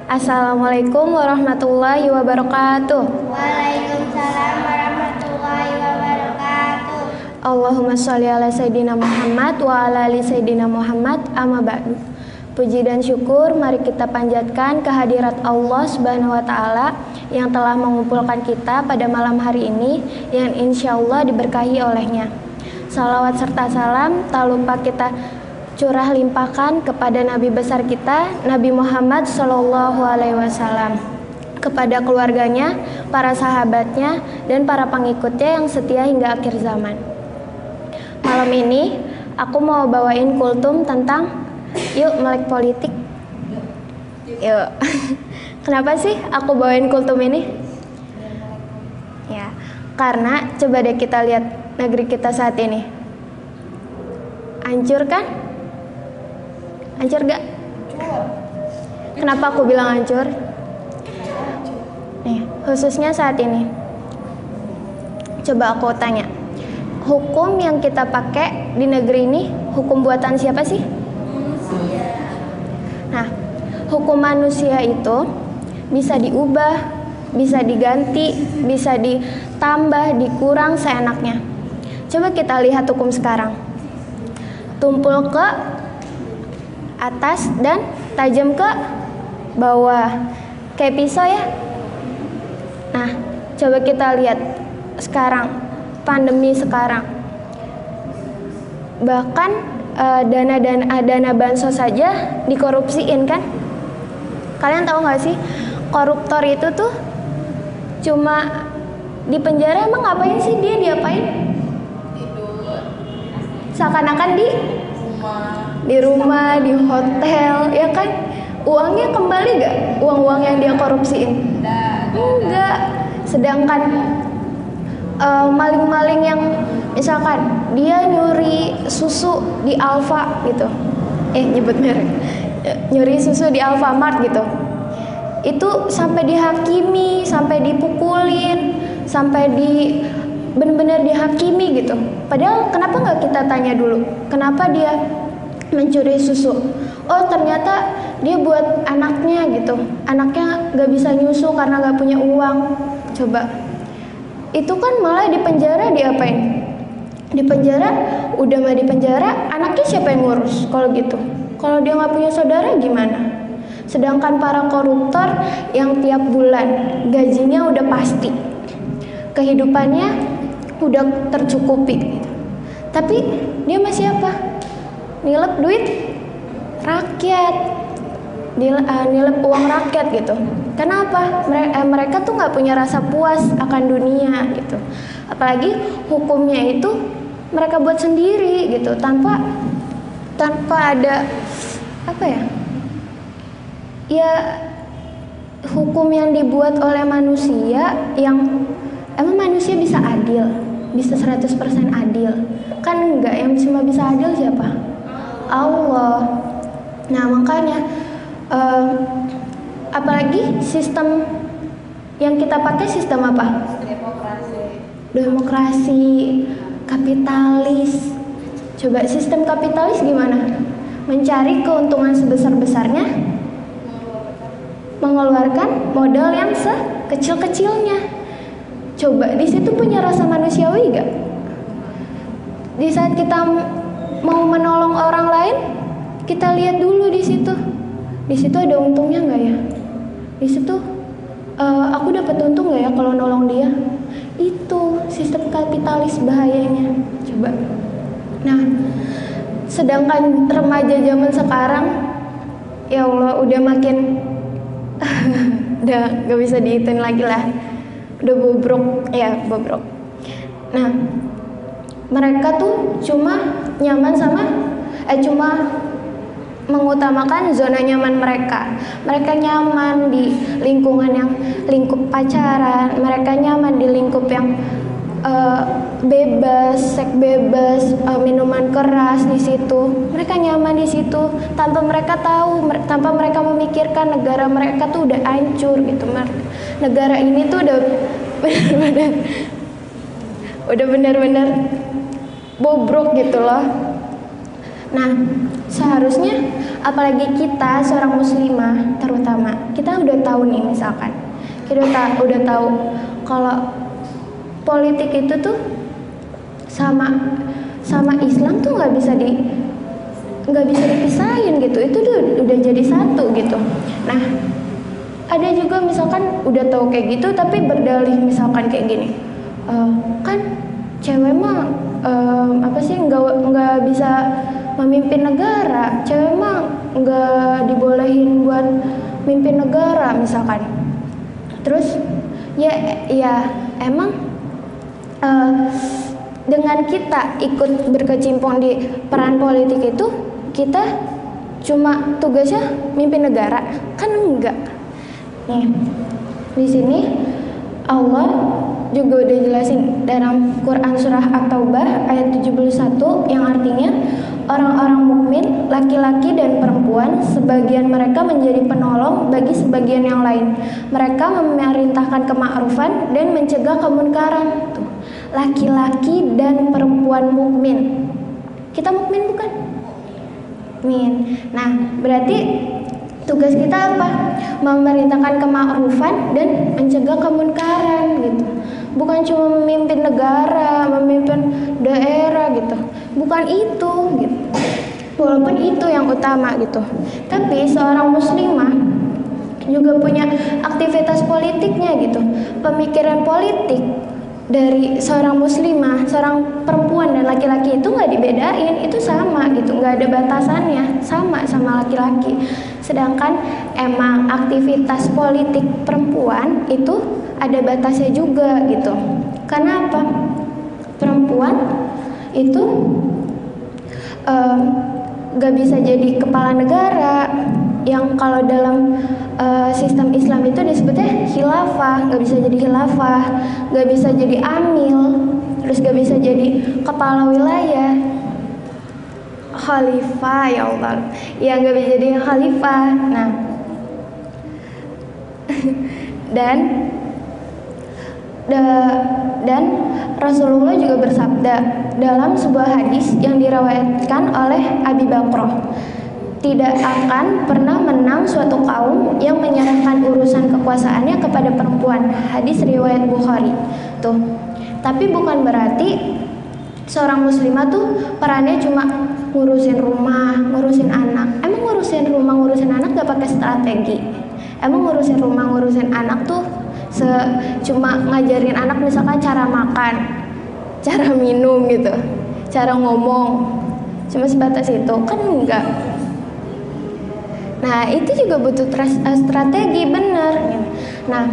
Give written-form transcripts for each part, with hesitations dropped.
Assalamualaikum warahmatullahi wabarakatuh. Waalaikumsalam warahmatullahi wabarakatuh. Allahumma sholli ala Sayyidina Muhammad wa ala ali Sayyidina Muhammad, amma ba'du. Puji dan syukur mari kita panjatkan kehadirat Allah Subhanahu wa Ta'ala yang telah mengumpulkan kita pada malam hari ini yang insya Allah diberkahi olehnya. Salawat serta salam tak lupa kita curah limpahkan kepada Nabi besar kita, Nabi Muhammad Sallallahu Alaihi Wasallam, kepada keluarganya, para sahabatnya, dan para pengikutnya yang setia hingga akhir zaman. Malam ini aku mau bawain kultum tentang yuk melek politik. Yuk. Kenapa sih aku bawain kultum ini? Ya, karena coba deh kita lihat negeri kita saat ini. Hancur kan? Hancur gak? Kenapa aku bilang hancur? Nih, khususnya saat ini. Coba aku tanya, hukum yang kita pakai di negeri ini hukum buatan siapa sih? Manusia. Nah, hukum manusia itu bisa diubah, bisa diganti, bisa ditambah, dikurang seenaknya. Coba kita lihat hukum sekarang. Tumpul ke atas dan tajam ke bawah, kayak pisau ya. Nah, coba kita lihat sekarang, pandemi sekarang, bahkan dana bansos saja dikorupsiin kan. Kalian tahu nggak sih, koruptor itu tuh cuma di penjara. Emang ngapain sih dia, diapain? Tidur. Seakan-akan di rumah, di hotel, ya kan? Uangnya kembali gak? Uang-uang yang dia korupsiin? Enggak. Sedangkan maling-maling yang misalkan dia nyuri susu di Alfa gitu, nyebut merek, nyuri susu di Alfamart gitu, itu sampai dihakimi, sampai dipukulin, sampai benar-benar dihakimi gitu. Padahal kenapa nggak kita tanya dulu, kenapa dia mencuri susu? Oh, ternyata dia buat anaknya gitu. Anaknya nggak bisa nyusu karena nggak punya uang. Coba, itu kan malah di penjara, diapain? Di penjara, udah mah di penjara, anaknya siapa yang ngurus kalau gitu? Kalau dia nggak punya saudara gimana? Sedangkan para koruptor yang tiap bulan gajinya udah pasti, kehidupannya udah tercukupi, tapi dia masih apa? Nilep duit rakyat, nilep uang rakyat gitu. Kenapa? Mereka tuh nggak punya rasa puas akan dunia gitu. Apalagi hukumnya itu mereka buat sendiri gitu, tanpa ada apa ya? Ya, hukum yang dibuat oleh manusia yang emang manusia bisa adil, bisa 100% adil? Kan enggak, yang cuma bisa adil siapa? Allah. Nah, makanya apalagi sistem yang kita pakai sistem apa? Demokrasi, kapitalis. Coba sistem kapitalis gimana? Mencari keuntungan sebesar-besarnya, mengeluarkan modal yang sekecil-kecilnya. Coba di situ punya rasa manusiawi gak? Di saat kita mau menolong orang lain, kita lihat dulu di situ. Di situ ada untungnya nggak ya? Di situ aku dapat untung nggak ya kalau nolong dia? Itu sistem kapitalis bahayanya. Coba. Nah, sedangkan remaja zaman sekarang, ya Allah, udah makin udah nggak bisa dihitung lagi lah. Udah bobrok, ya bobrok. Nah, mereka tuh cuma nyaman cuma mengutamakan zona nyaman mereka. Mereka nyaman di lingkungan yang lingkup pacaran, mereka nyaman di lingkup yang bebas, seks bebas, minuman keras di situ. Mereka nyaman di situ tanpa mereka tahu, tanpa mereka memikirkan negara mereka tuh udah hancur gitu. Negara ini tuh udah benar-benar bobrok gitu loh. Nah, seharusnya apalagi kita seorang muslimah terutama, kita udah tahu nih misalkan. Kita udah tahu kalau politik itu tuh sama Islam tuh nggak bisa dipisahin gitu. Itu udah jadi satu gitu. Nah, ada juga misalkan udah tahu kayak gitu tapi berdalih misalkan kayak gini, kan cewek mah nggak bisa memimpin negara, cewek mah nggak dibolehin buat mimpin negara misalkan. Terus ya emang dengan kita ikut berkecimpung di peran politik itu, kita cuma tugasnya mimpin negara? Kan enggak. Nih, di sini Allah juga udah jelasin dalam Quran surah At-Taubah ayat 71 yang artinya orang-orang mukmin, laki-laki dan perempuan, sebagian mereka menjadi penolong bagi sebagian yang lain. Mereka memerintahkan kema'rufan dan mencegah kemunkaran. Tuh, laki-laki dan perempuan mukmin. Kita mukmin bukan? Mukmin. Nah, berarti tugas kita apa? Memerintahkan kema'rufan dan mencegah kemunkaran gitu. Bukan cuma memimpin negara, memimpin daerah gitu. Bukan itu gitu. Walaupun itu yang utama gitu. Tapi seorang muslimah juga punya aktivitas politiknya gitu. Pemikiran politik dari seorang muslimah, seorang perempuan dan laki-laki itu nggak dibedain, itu sama gitu, nggak ada batasannya, sama laki-laki. Sedangkan emang aktivitas politik perempuan itu ada batasnya juga gitu. Karena apa? Perempuan itu nggak bisa jadi kepala negara, yang kalau dalam sistem Islam itu disebutnya khilafah. Nggak bisa jadi khilafah, nggak bisa jadi amil, terus nggak bisa jadi kepala wilayah, khalifah, ya Allah, ya nggak bisa jadi khalifah. Nah, dan Rasulullah juga bersabda dalam sebuah hadis yang diriwayatkan oleh Abi Bakrah, tidak akan pernah menang suatu kaum yang menyerahkan urusan kekuasaannya kepada perempuan. Hadis riwayat Bukhari. Tuh. Tapi bukan berarti seorang muslimah tuh perannya cuma ngurusin rumah, ngurusin anak. Emang ngurusin rumah, ngurusin anak gak pakai strategi? Emang ngurusin rumah, ngurusin anak tuh cuma ngajarin anak misalkan cara makan, cara minum gitu, cara ngomong, cuma sebatas itu? Kan enggak. Nah, itu juga butuh strategi, bener. Nah,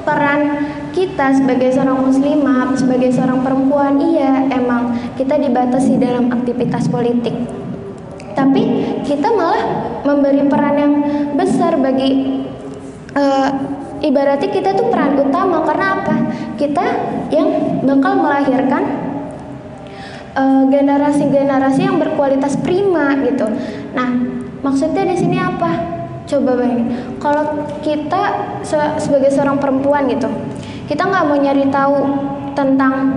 peran kita sebagai seorang muslimah, sebagai seorang perempuan, iya emang kita dibatasi dalam aktivitas politik. Tapi kita malah memberi peran yang besar bagi ibaratnya kita tuh peran utama. Karena apa? Kita yang bakal melahirkan generasi-generasi yang berkualitas prima gitu. Nah, maksudnya di sini apa? Coba bayangin, kalau kita sebagai seorang perempuan gitu, kita nggak mau nyari tahu tentang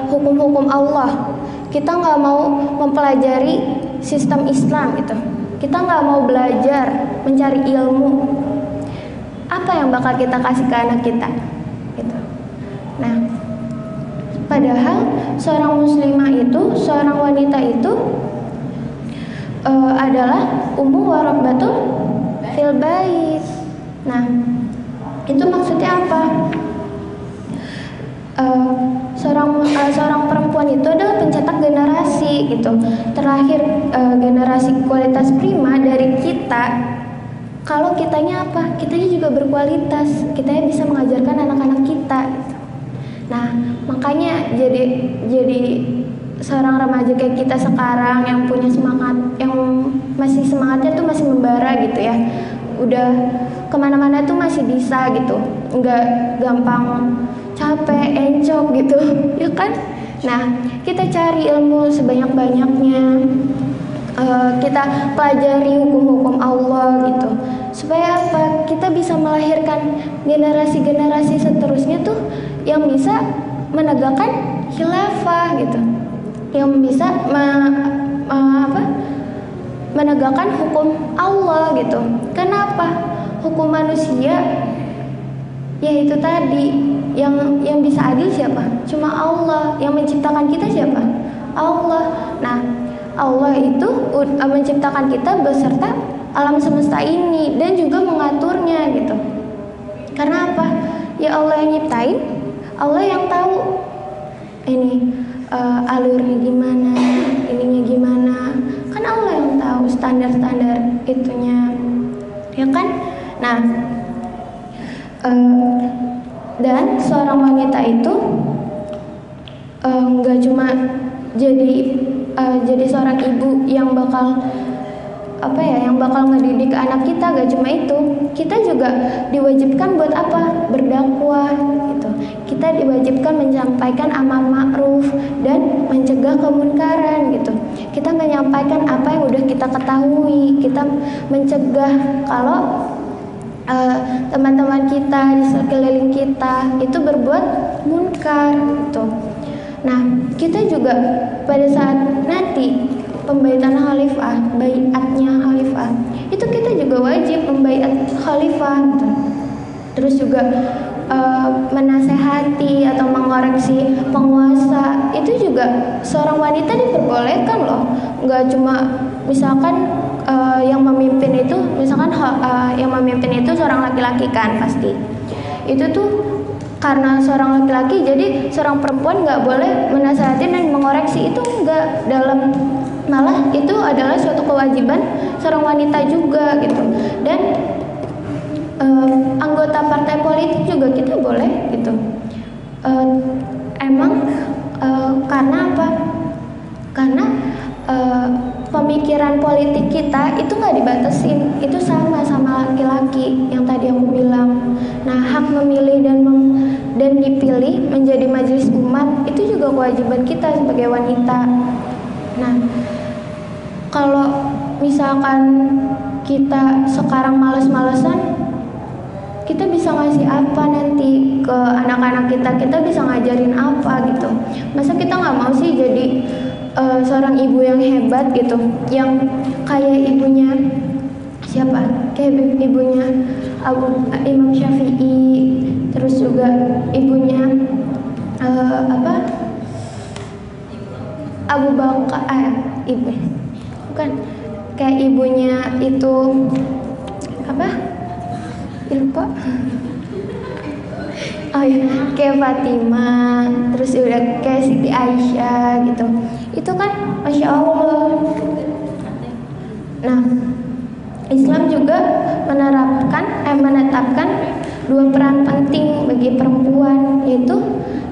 hukum-hukum Allah, kita nggak mau mempelajari sistem Islam gitu, kita nggak mau belajar mencari ilmu, apa yang bakal kita kasih ke anak kita gitu. Nah, padahal seorang muslimah itu, seorang wanita itu adalah ummu warabbatul fil bait. Nah, itu maksudnya apa? Seorang perempuan itu adalah pencetak generasi gitu. Terakhir generasi kualitas prima dari kita. Kalau kitanya apa? Kitanya juga berkualitas. Kitanya bisa mengajarkan anak-anak kita gitu. Nah, makanya jadi seorang remaja kayak kita sekarang yang punya semangat, yang masih semangatnya tuh masih membara gitu ya, udah kemana-mana tuh masih bisa gitu, nggak gampang capek, encok gitu, ya kan? Nah, kita cari ilmu sebanyak-banyaknya, kita pelajari hukum-hukum Allah gitu, supaya apa? Kita bisa melahirkan generasi-generasi seterusnya tuh yang bisa menegakkan khilafah gitu, yang bisa menegakkan hukum Allah gitu. Kenapa? Hukum manusia ya itu tadi, yang bisa adil siapa? Cuma Allah. Yang menciptakan kita siapa? Allah. Nah, Allah itu menciptakan kita beserta alam semesta ini dan juga mengaturnya gitu. Karena apa? Ya Allah yang nyiptain, Allah yang tahu ini alurnya gimana, ininya gimana. Kan Allah yang tahu standar-standar itunya, ya kan? Nah, dan seorang wanita itu nggak cuma jadi seorang ibu yang bakal yang bakal ngedidik anak kita. Gak cuma itu, kita juga diwajibkan buat apa? Berdakwah gitu. Kita diwajibkan menyampaikan amar ma'ruf dan mencegah kemunkaran gitu. Kita menyampaikan apa yang udah kita ketahui. Kita mencegah kalau teman-teman kita di sekeliling kita itu berbuat munkar gitu. Nah, kita juga pada saat nanti pembaiatan khalifah, baiatnya khalifah, itu kita juga wajib membaiat khalifah gitu. Terus juga menasehati atau mengoreksi penguasa, itu juga seorang wanita diperbolehkan loh. Nggak cuma misalkan yang memimpin itu, misalkan yang memimpin itu seorang laki-laki kan pasti. Itu tuh karena seorang laki-laki, jadi seorang perempuan nggak boleh menasehati dan mengoreksi, itu nggak. Malah itu adalah suatu kewajiban seorang wanita juga gitu. Dan anggota partai politik juga kita boleh gitu. Karena apa? Karena pemikiran politik kita itu nggak dibatasin, itu sama laki-laki yang tadi aku bilang. Nah, hak memilih dan dipilih menjadi majelis umat itu juga kewajiban kita sebagai wanita. Nah, kalau misalkan kita sekarang males-malesan, kita bisa ngasih apa nanti ke anak-anak kita? Kita bisa ngajarin apa gitu? Masa kita nggak mau sih jadi seorang ibu yang hebat gitu, yang kayak ibunya siapa? Kayak ibunya Imam Syafi'i, terus juga ibunya Abu Bakar, bukan, kayak ibunya itu lupa. Oh ya, kayak Fatimah, terus udah kayak Siti Aisyah gitu. Itu kan Masya Allah. Nah, Islam juga menetapkan dua peran penting bagi perempuan, yaitu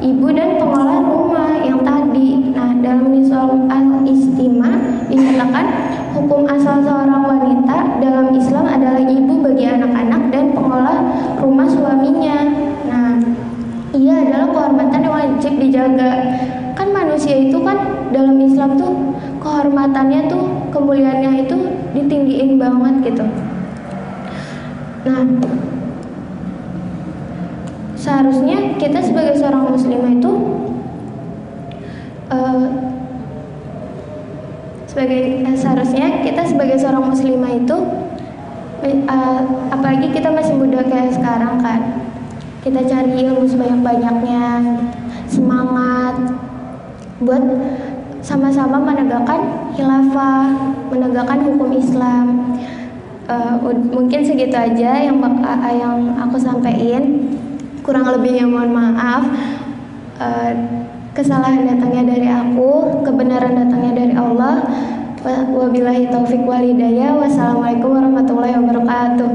ibu dan pengolah rumah yang tadi. Nah, dalam Nizam al-Istima dinyatakan hukum asal seorang wanita dalam Islam adalah ibu bagi anak-anak dan pengolah rumah suaminya. Nah, ia adalah kehormatan yang wajib dijaga. Kan manusia itu kan dalam Islam tuh kehormatannya tuh, kemuliaannya itu ditinggiin banget gitu. Nah, seharusnya kita sebagai seorang muslimah itu seharusnya kita sebagai seorang muslimah itu apalagi kita masih muda kayak sekarang kan, kita cari ilmu sebanyak-banyaknya, semangat buat sama-sama menegakkan khilafah, menegakkan hukum Islam. Mungkin segitu aja yang aku sampaikan. Kurang lebihnya mohon maaf. Kesalahan datangnya dari aku, kebenaran datangnya dari Allah. Wabillahi taufik wal hidayah. Wassalamualaikum warahmatullahi wabarakatuh.